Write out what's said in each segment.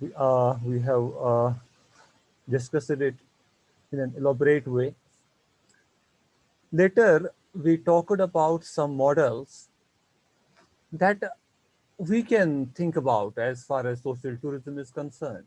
we have discussed it in an elaborate way. Later, we talked about some models that we can think about as far as social tourism is concerned,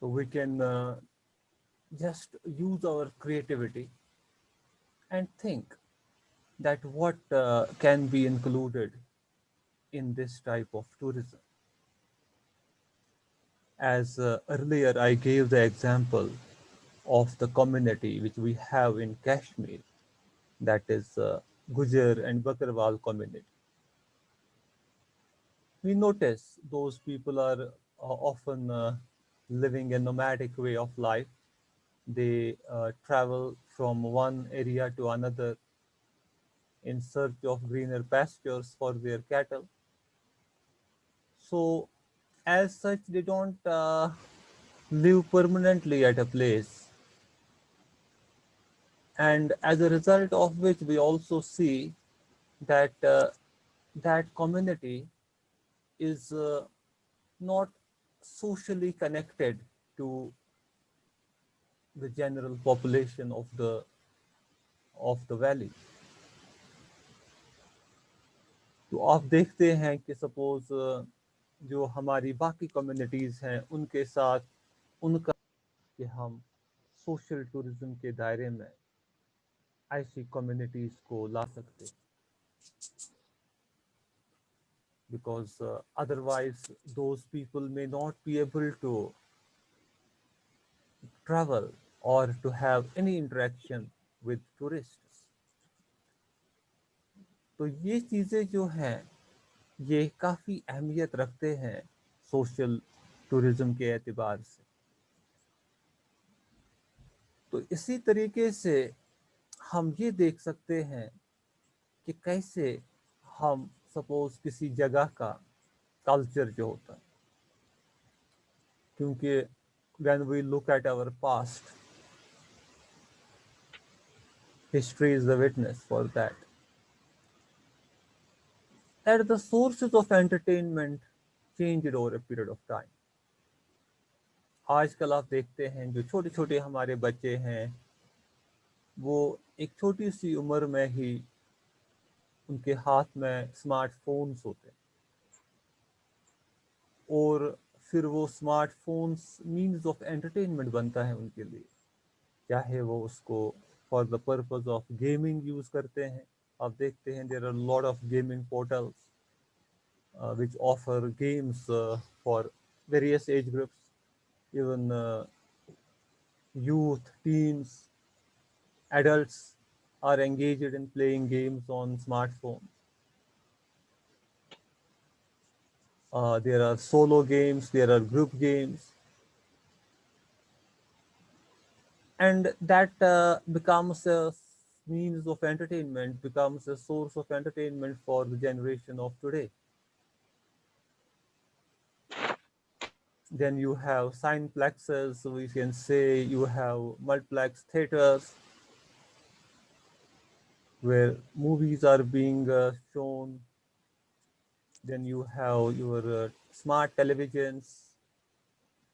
So we can just use our creativity and think that what can be included in this type of tourism. As earlier I gave the example of the community which we have in Kashmir, that is Gujar and Bakarwal community. We notice those people are often living a nomadic way of life. They travel from one area to another in search of greener pastures for their cattle. So, as such, they don't live permanently at a place. And as a result of which, we also see that that community is not socially connected to the general population of the valley. تو آپ دیکھتے ہیں کہ suppose جو ہماری باقی communities ہیں ان کے ساتھ ان کا کہ ہم سوشل ٹورزم کے دائرے میں ایسی کمیونٹیز کو لا سکتے because otherwise those people may not be able to travel or to have any interaction with tourists. تو یہ چیزیں جو ہیں یہ کافی اہمیت رکھتے ہیں سوشل ٹورزم کے اعتبار سے. تو اسی طریقے سے ہم یہ دیکھ سکتے ہیں کہ کیسے ہم سپوز کسی جگہ کا کلچر جو ہوتا ہے, کیونکہ when we look at our past, history is the witness for that the sources of entertainment changed over a period of time. آج کل آپ دیکھتے ہیں جو چھوٹے چھوٹے ہمارے بچے ہیں وہ ایک چھوٹی سی عمر میں ہی ان کے ہاتھ میں اسمارٹ فونز ہوتے ہیں, اور پھر وہ smartphones means of entertainment بنتا ہے ان کے لیے, چاہے وہ اس کو for the purpose of gaming use کرتے ہیں. آپ دیکھتے ہیں there are lot of gaming portals which offer games for various age groups, even youth, teens, adults are engaged in playing games on smartphones. There are solo games, there are group games, and that becomes a means of entertainment, becomes a source of entertainment for the generation of today. Then you have cineplexes, so we can say you have multiplex theaters where movies are being shown. Then you have your smart televisions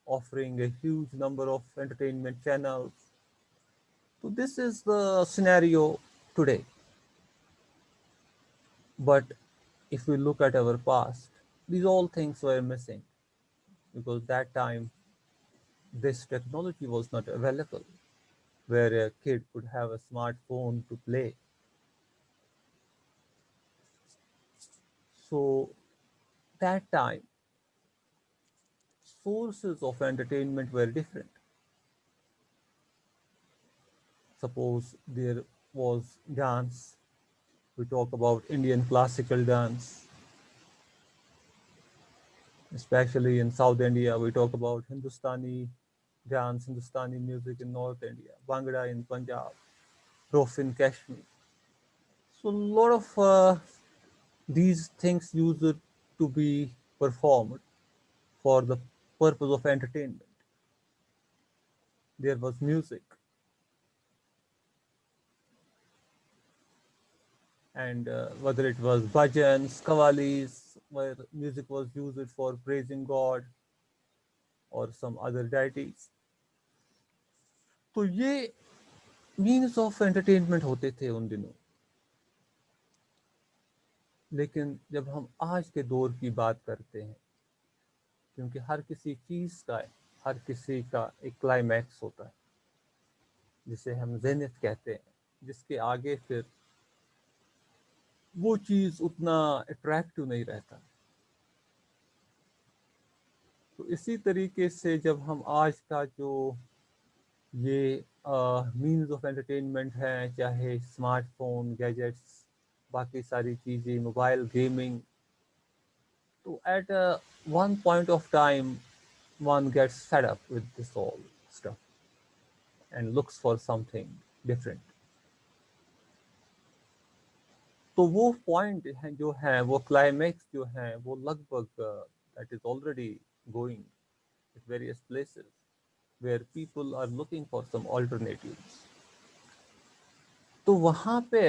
offering a huge number of entertainment channels. So this is the scenario today. But if we look at our past, these all things were missing because that time this technology was not available where a kid could have a smartphone to play. So that time sources of entertainment were different. Suppose there was dance, we talk about Indian classical dance, especially in South India, we talk about Hindustani dance, Hindustani music in North India, Bhangra in Punjab, Rof in Kashmir. So a lot of These things used to be performed for the purpose of entertainment. There was music, and whether it was bhajans, qawwalis, where music was used for praising God or some other deities. تو یہ means of entertainment ہوتے تھے ان دنوں. لیکن جب ہم آج کے دور کی بات کرتے ہیں، کیونکہ ہر کسی چیز کا، ہر کسی کا ایک کلائمیکس ہوتا ہے جسے ہم زینت کہتے ہیں، جس کے آگے پھر وہ چیز اتنا اٹریکٹیو نہیں رہتا. تو اسی طریقے سے جب ہم آج کا جو یہ مینز آف انٹرٹینمنٹ ہیں، چاہے اسمارٹ فون، گیجٹس، باقی ساری چیزیں، موبائل گیمنگ، تو at one point of time one gets fed up with this all stuff and looks for something different. تو وہ پوائنٹ ہیں جو ہیں، وہ کلائمیکس جو ہیں، وہ لگ بھگ that is already going at various places where people are looking for some alternatives. تو وہاں پہ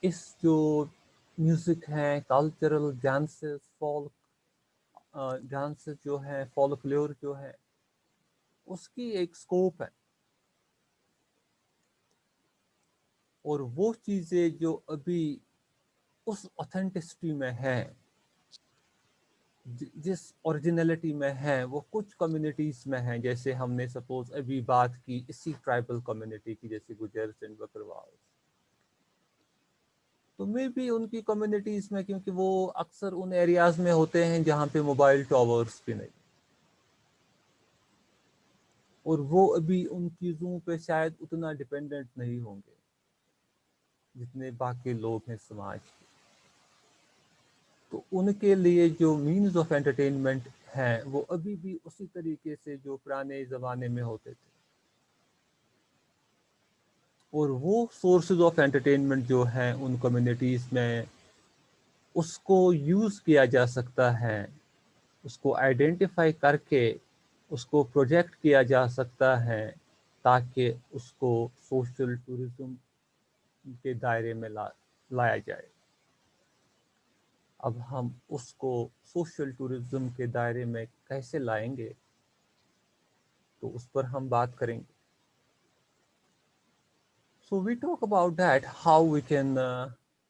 اس جو میوزک ہیں، کلچرل ڈانسز، فولک ڈانسز جو ہیں، فولکلور جو ہے، اس کی ایک اسکوپ ہے. اور وہ چیزیں جو ابھی اس اوتھینٹسٹی میں ہیں، جس اوریجنلٹی میں ہیں، وہ کچھ کمیونٹیز میں ہیں. جیسے ہم نے سپوز ابھی بات کی اسی ٹرائبل کمیونٹی کی، جیسے گجرس اینڈ بکروال، تو میں بھی ان کی کمیونٹیز میں، کیونکہ وہ اکثر ان ایریاز میں ہوتے ہیں جہاں پہ موبائل ٹاورز بھی نہیں، اور وہ ابھی ان چیزوں پہ شاید اتنا ڈپینڈنٹ نہیں ہوں گے جتنے باقی لوگ ہیں سماج کے. تو ان کے لیے جو مینز آف انٹرٹینمنٹ ہیں، وہ ابھی بھی اسی طریقے سے جو پرانے زمانے میں ہوتے تھے. اور وہ سورسز آف انٹرٹینمنٹ جو ہیں ان کمیونٹیز میں، اس کو یوز کیا جا سکتا ہے، اس کو آئیڈینٹیفائی کر کے اس کو پروجیکٹ کیا جا سکتا ہے، تاکہ اس کو سوشل ٹورزم کے دائرے میں لایا جائے. اب ہم اس کو سوشل ٹورزم کے دائرے میں کیسے لائیں گے، تو اس پر ہم بات کریں گے. So we talk about that, how we can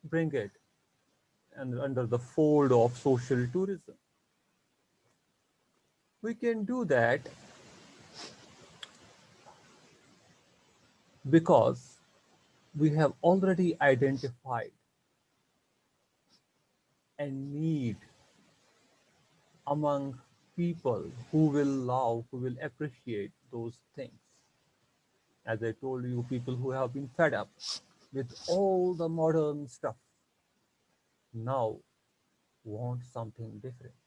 bring it under the fold of social tourism. We can do that because we have already identified a need among people who will love, who will appreciate those things. As I told you, people who have been fed up with all the modern stuff now want something different.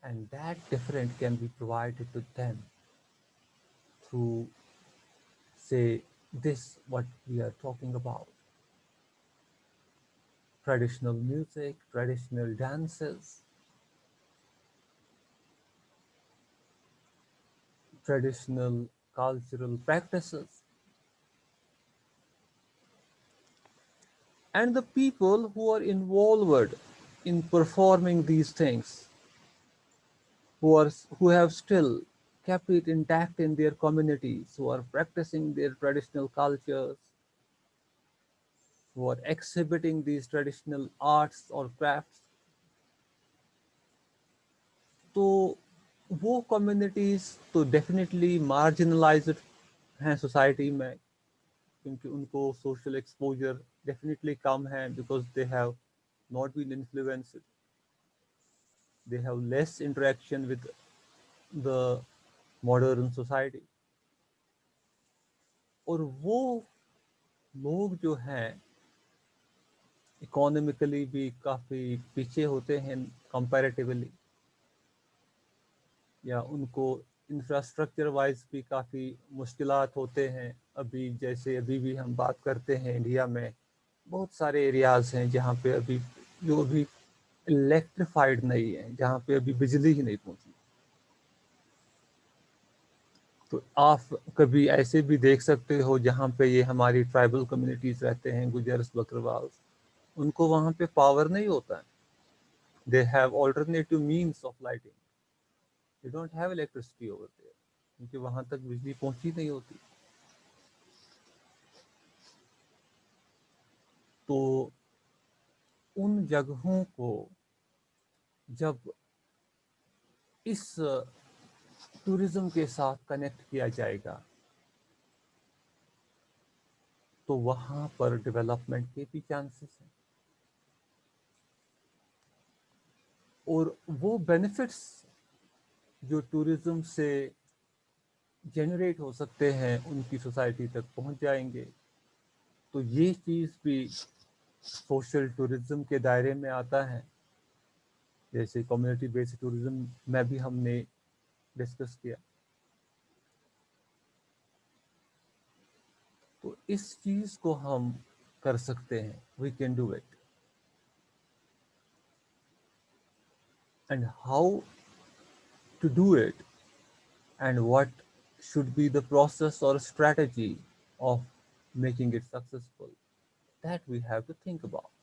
And that different can be provided to them through, say, this what we are talking about. Traditional music, traditional dances, traditional cultural practices. And the people who are involved in performing these things, who have still kept it intact in their communities, who are practicing their traditional cultures, who are exhibiting these traditional arts or crafts. تو وہ communities تو definitely marginalised ہیں society میں، کیونکہ ان کو social exposure definitely کم ہے، because they have not been influenced. They have less interaction with the modern society. اور وہ لوگ جو ہیں اکانومیکلی بھی کافی پیچھے ہوتے ہیں کمپیریٹیولی، یا ان کو انفراسٹرکچر وائز بھی کافی مشکلات ہوتے ہیں. ابھی جیسے ابھی بھی ہم بات کرتے ہیں انڈیا میں بہت سارے ایریاز ہیں جہاں پہ ابھی جو ابھی الیکٹریفائڈ نہیں ہے, جہاں پہ ابھی بجلی ہی نہیں پہنچی. تو آپ کبھی ایسے بھی دیکھ سکتے ہو جہاں پہ یہ ہماری ٹرائبل کمیونٹیز رہتے ہیں, گجرس, بکروالس, ان کو وہاں پہ پاور نہیں ہوتا ہے. They have alternative means of lighting. They don't have electricity over there, کیونکہ وہاں تک بجلی پہنچی نہیں ہوتی. تو ان جگہوں کو جب اس ٹورزم کے ساتھ کنیکٹ کیا جائے گا تو وہاں پر ڈیولپمنٹ کے بھی چانسز ہیں, اور وہ بینیفٹس جو ٹورزم سے جنریٹ ہو سکتے ہیں ان کی سوسائٹی تک پہنچ جائیں گے. تو یہ چیز بھی سوشل ٹورزم کے دائرے میں آتا ہے, جیسے کمیونٹی بیسڈ ٹورزم میں بھی ہم نے ڈسکس کیا. تو اس چیز کو ہم کر سکتے ہیں, we can do it. And how to do it, and what should be the process or strategy of making it successful, that we have to think about.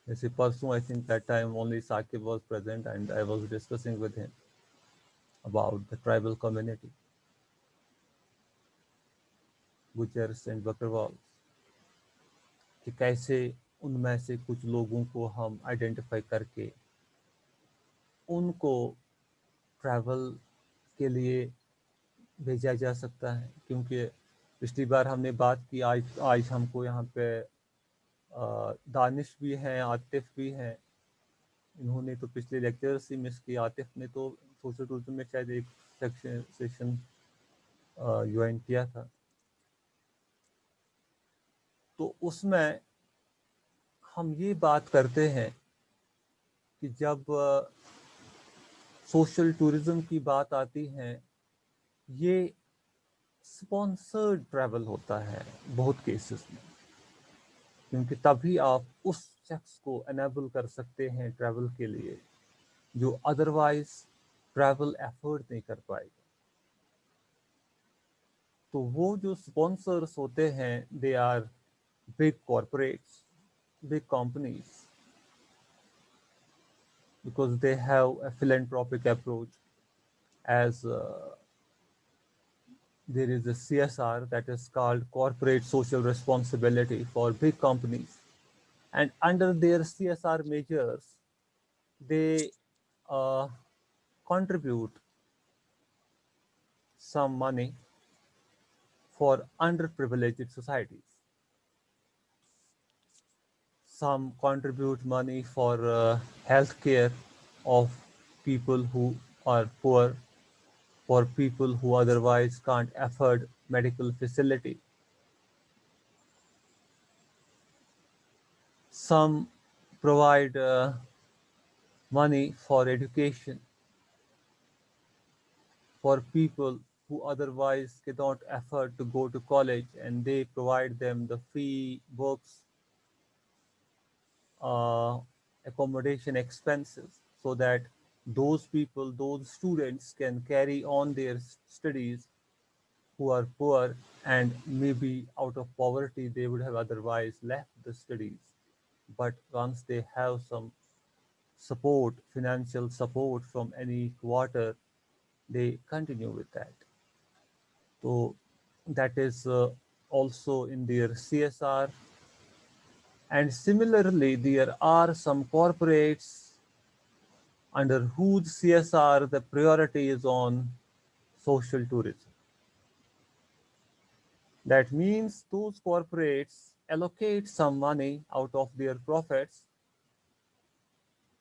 جیسے پرسوں I think that time only Saqib was present and I was discussing with him about the tribal community, Gujars and Bakarwals, کہ کیسے ان میں سے کچھ لوگوں کو ہم آئیڈینٹیفائی کر کے ان کو ٹریول کے لیے بھیجا جا سکتا ہے. کیونکہ پچھلی بار ہم نے بات کی, آج ہم کو یہاں پہ دانش بھی ہیں, عاطف بھی ہیں, انہوں نے تو پچھلے لیکچرز ہی مس کی. عاطف نے تو سوشل ٹورزم میں شاید ایک سیشن جوائن کیا تھا. تو اس میں ہم یہ بات کرتے ہیں کہ جب سوشل ٹورزم کی بات آتی ہے, یہ اسپانسرڈ ٹریول ہوتا ہے بہت کیسز میں, کیونکہ تبھی آپ اس شخص کو انیبل کر سکتے ہیں ٹریول کے لیے جو ادروائز ٹریول ایفورڈ نہیں کر پائے گا. تو وہ جو اسپانسرس ہوتے ہیں, they are big corporates, big companies, because they have a philanthropic approach, as there is a CSR, that is called corporate social responsibility for big companies. And under their CSR measures, they contribute some money for underprivileged societies. Some contribute money for health care of people who are poor, for people who otherwise can't afford medical facility. Some provide money for education for people who otherwise cannot afford to go to college, and they provide them the free books, accommodation expenses, so that those people, those students can carry on their studies who are poor, and maybe out of poverty they would have otherwise left the studies. But once they have some support, financial support from any quarter, they continue with that. So that is also in their CSR. And similarly, there are some corporates under whose CSR the priority is on social tourism. That means those corporates allocate some money out of their profits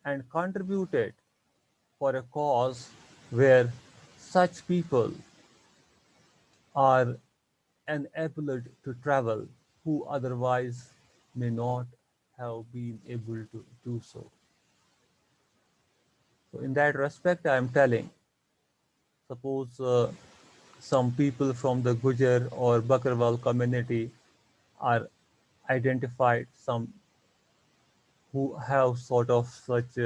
and contribute it for a cause where such people are enabled to travel who otherwise may not have been able to do so. So in that respect, I am telling, suppose some people from the Gujar or Bakarwal community are identified some who have sort of such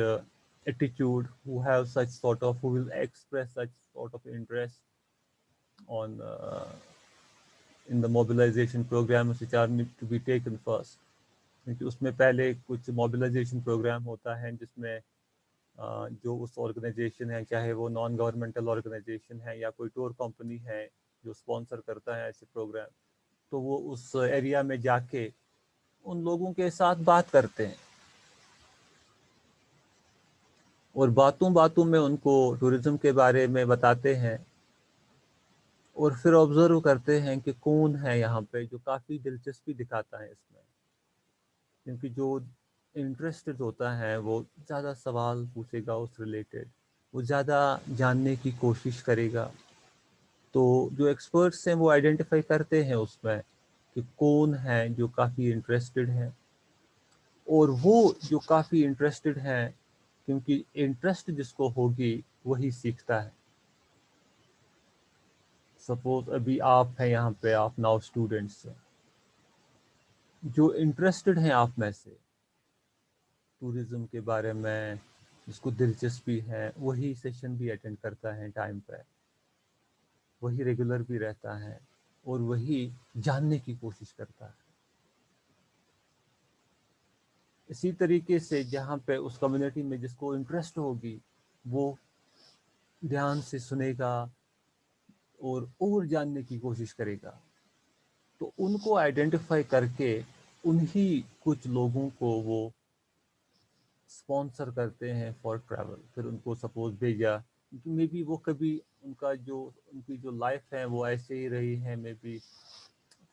attitude, who have such sort of, who will express such sort of interest on in the mobilization programs which are need to be taken first. کیونکہ اس میں پہلے کچھ mobilisation programme ہوتا ہے جس میں جو اس organization ہے، چاہے وہ نان گورنمنٹل آرگنائزیشن ہے یا کوئی ٹور کمپنی ہے جو اسپانسر کرتا ہے ایسے پروگرام، تو وہ اس ایریا میں جا کے ان لوگوں کے ساتھ بات کرتے ہیں اور باتوں باتوں میں ان کو ٹورزم کے بارے میں بتاتے ہیں، اور پھر آبزرو کرتے ہیں کہ کون ہے یہاں پہ جو کافی دلچسپی دکھاتا ہے اس میں، کیونکہ جو انٹرسٹڈ ہوتا ہے وہ زیادہ سوال پوچھے گا اس ریلیٹڈ، وہ زیادہ جاننے کی کوشش کرے گا. تو جو ایکسپرٹس ہیں وہ آئیڈینٹیفائی کرتے ہیں اس میں کہ کون ہے جو کافی انٹرسٹڈ ہے، اور وہ جو کافی انٹرسٹڈ ہیں، کیونکہ انٹرسٹ جس کو ہوگی وہی سیکھتا ہے. سپوز ابھی آپ ہیں یہاں پہ، آپ ناؤ اسٹوڈنٹس ہیں جو انٹرسٹڈ ہیں آپ میں سے ٹورزم کے بارے میں، جس کو دلچسپی ہے، وہی سیشن بھی اٹینڈ کرتا ہے ٹائم پہ، وہی ریگولر بھی رہتا ہے اور وہی جاننے کی کوشش کرتا ہے. اسی طریقے سے جہاں پہ اس کمیونٹی میں جس کو انٹرسٹ ہوگی وہ دھیان سے سنے گا اور جاننے کی کوشش کرے گا. تو ان کو آئیڈینٹیفائی کر کے انہی کچھ لوگوں کو وہ اسپانسر کرتے ہیں فار ٹریول. پھر ان کو سپوز بھیجا، مے بی وہ کبھی ان کی جو لائف ہے وہ ایسے ہی رہی ہے، maybe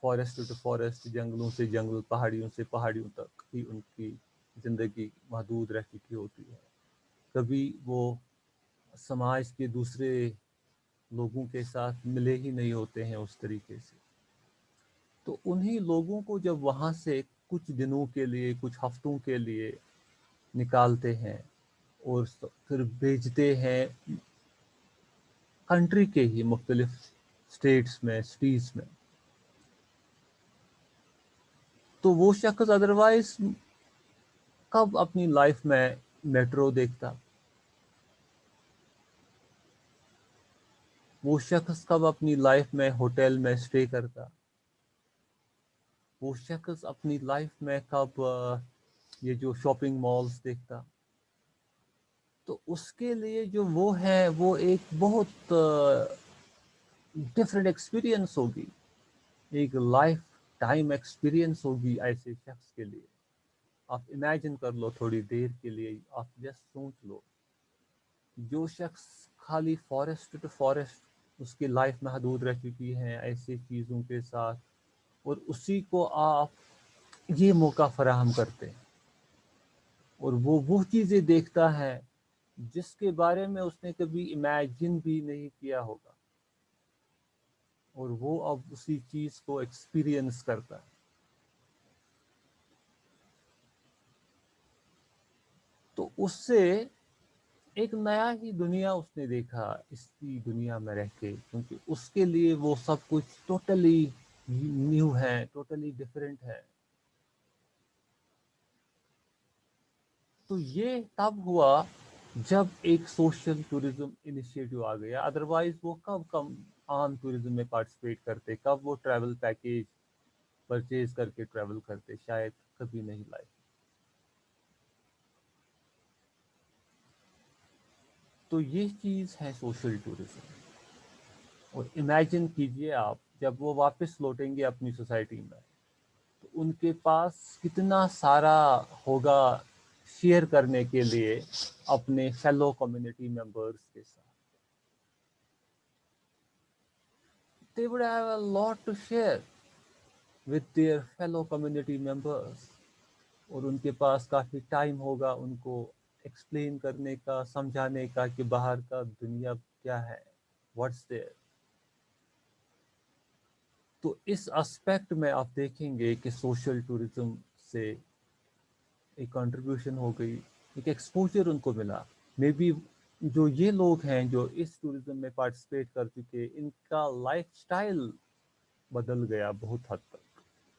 forest to forest, جنگلوں سے جنگل، پہاڑیوں سے پہاڑیوں تک ہی ان کی زندگی محدود رہ چکی ہوتی ہے. کبھی وہ سماج کے دوسرے لوگوں کے ساتھ ملے ہی نہیں ہوتے ہیں اس طریقے سے. تو انہی لوگوں کو جب وہاں سے کچھ دنوں کے لیے، کچھ ہفتوں کے لیے نکالتے ہیں اور پھر بھیجتے ہیں کنٹری کے ہی مختلف اسٹیٹس میں، سٹیز میں، تو وہ شخص ادروائز کب اپنی لائف میں میٹرو دیکھتا، وہ شخص کب اپنی لائف میں ہوٹل میں اسٹے کرتا، وہ شخص اپنی لائف میں کب یہ جو شاپنگ مالز دیکھتا. تو اس کے لیے جو وہ ہے وہ ایک بہت ڈفرینٹ ایکسپیرئنس ہوگی، ایک لائف ٹائم ایکسپیرئنس ہوگی ایسے شخص کے لیے. آپ امیجن کر لو تھوڑی دیر کے لیے، آپ جسٹ سوچ لو، جو شخص خالی فارسٹ ٹو فارسٹ اس کی لائف محدود رہ چکی ہے ایسی چیزوں کے ساتھ، اور اسی کو آپ یہ موقع فراہم کرتے ہیں اور وہ چیزیں دیکھتا ہے جس کے بارے میں اس نے کبھی امیجن بھی نہیں کیا ہوگا، اور وہ اب اسی چیز کو ایکسپیرئنس کرتا ہے. تو اس سے ایک نیا ہی دنیا اس نے دیکھا اس کی دنیا میں رہ کے، کیونکہ اس کے لیے وہ سب کچھ ٹوٹلی نیو ہے، ٹوٹلی ڈفرینٹ ہے. تو یہ تب ہوا جب ایک سوشل ٹورزم انیشیٹو آ گیا. ادروائز وہ کب عام ٹورزم میں پارٹیسپیٹ کرتے، کب وہ ٹریول پیکیج پرچیز کر کے ٹریول کرتے، شاید کبھی نہیں لائے. تو یہ چیز ہے سوشل ٹورزم. اور امیجن کیجئے آپ جب وہ واپس لوٹیں گے اپنی سوسائٹی میں تو ان کے پاس کتنا سارا ہوگا شیئر کرنے کے لیے اپنے فیلو کمیونٹی ممبرس کے ساتھ. They would have a lot to share with their fellow community members. اور ان کے پاس کافی ٹائم ہوگا ان کو ایکسپلین کرنے کا، سمجھانے کا کہ باہر کا دنیا کیا ہے، واٹس دیئر. تو اس اسپیکٹ میں آپ دیکھیں گے کہ سوشل ٹورزم سے ایک کنٹریبیوشن ہو گئی، ایک ایکسپوجر ان کو ملا. مے بی جو یہ لوگ ہیں جو اس ٹورزم میں پارٹیسپیٹ کر چکے، ان کا لائف سٹائل بدل گیا بہت حد تک.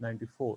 94।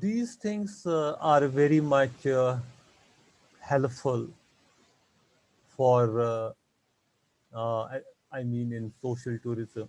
these things are very much helpful for I mean in social tourism.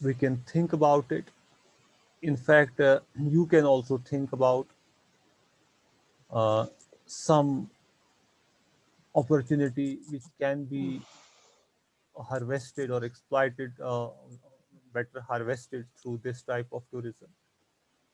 we can think about it. In fact, you can also think about some opportunity which can be harvested or exploited, better harvested through this type of tourism,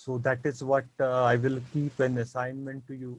So that is what I will keep an assignment to you.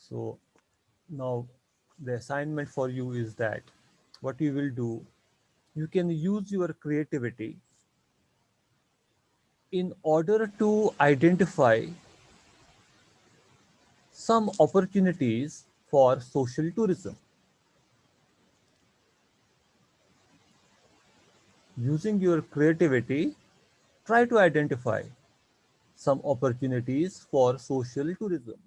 So now the assignment for you is that what you will do, you can use your creativity in order to identify some opportunities for social tourism. Using your creativity, try to identify some opportunities for social tourism,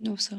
No, sir.